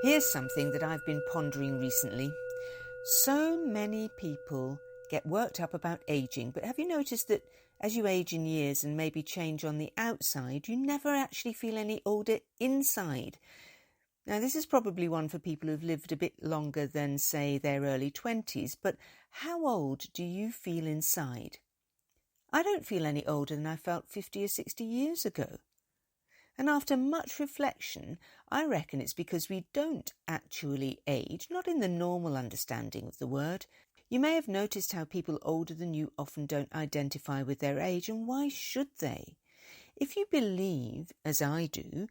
Here's something that I've been pondering recently. So many people get worked up about ageing, but have you noticed that as you age in years and maybe change on the outside, you never actually feel any older inside? Now, this is probably one for people who've lived a bit longer than, say, their early 20s, but how old do you feel inside? I don't feel any older than I felt 50 or 60 years ago. And after much reflection, I reckon it's because we don't actually age, not in the normal understanding of the word. You may have noticed how people older than you often don't identify with their age, and why should they? If you believe, as I do,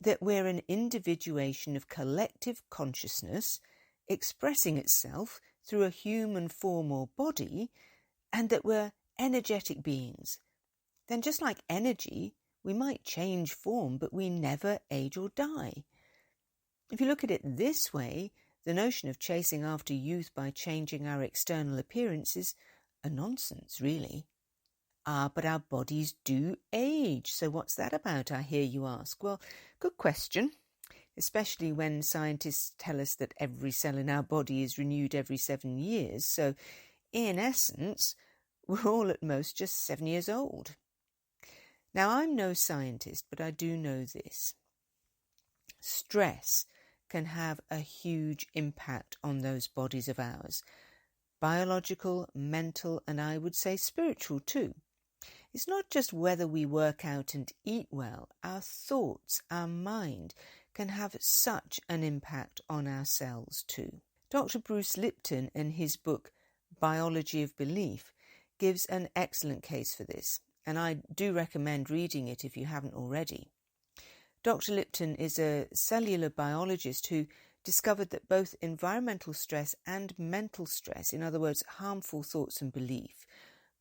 that we're an individuation of collective consciousness expressing itself through a human form or body, and that we're energetic beings, then just like energy, we might change form, but we never age or die. If you look at it this way, the notion of chasing after youth by changing our external appearance is a nonsense, really. But our bodies do age. So what's that about, I hear you ask? Well, good question, especially when scientists tell us that every cell in our body is renewed every 7 years. So in essence, we're all at most just 7 years old. Now, I'm no scientist, but I do know this. Stress can have a huge impact on those bodies of ours. Biological, mental, and I would say spiritual too. It's not just whether we work out and eat well. Our thoughts, our mind can have such an impact on our cells too. Dr. Bruce Lipton, in his book Biology of Belief, gives an excellent case for this, and I do recommend reading it if you haven't already. Dr. Lipton is a cellular biologist who discovered that both environmental stress and mental stress, in other words, harmful thoughts and belief,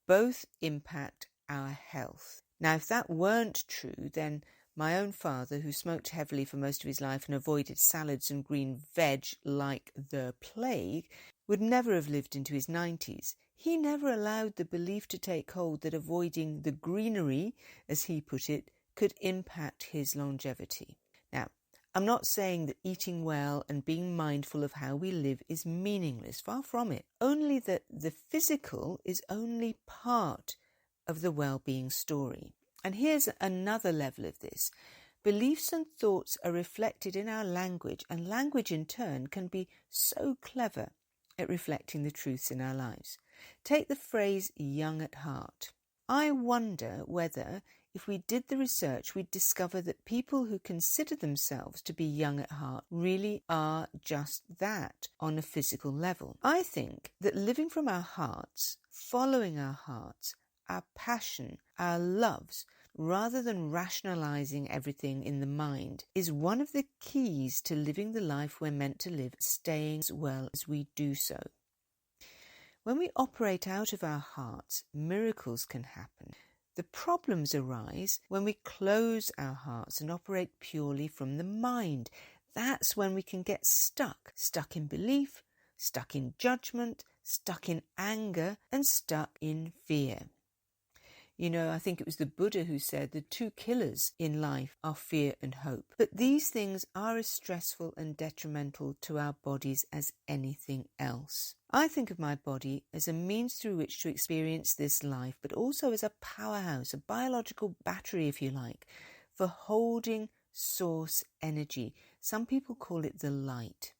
both impact our health. Now, if that weren't true, then my own father, who smoked heavily for most of his life and avoided salads and green veg like the plague, would never have lived into his 90s. He never allowed the belief to take hold that avoiding the greenery, as he put it, could impact his longevity. Now, I'm not saying that eating well and being mindful of how we live is meaningless, far from it. Only that the physical is only part of the well-being story. And here's another level of this. Beliefs and thoughts are reflected in our language, and language in turn can be so clever at reflecting the truths in our lives. Take the phrase young at heart. I wonder whether, if we did the research, we'd discover that people who consider themselves to be young at heart really are just that on a physical level. I think that living from our hearts, following our hearts, our passion, our loves, rather than rationalizing everything in the mind, is one of the keys to living the life we're meant to live, staying as well as we do so. When we operate out of our hearts, miracles can happen. The problems arise when we close our hearts and operate purely from the mind. That's when we can get stuck in belief, stuck in judgment, stuck in anger, and stuck in fear. You know, I think it was the Buddha who said the two killers in life are fear and hope. But these things are as stressful and detrimental to our bodies as anything else. I think of my body as a means through which to experience this life, but also as a powerhouse, a biological battery, if you like, for holding source energy. Some people call it the light.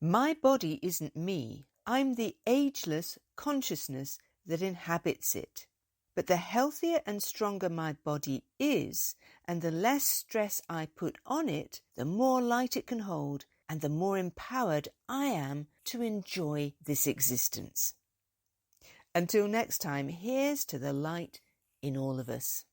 My body isn't me. I'm the ageless consciousness that inhabits it. But the healthier and stronger my body is, and the less stress I put on it, the more light it can hold, and the more empowered I am to enjoy this existence. Until next time, here's to the light in all of us.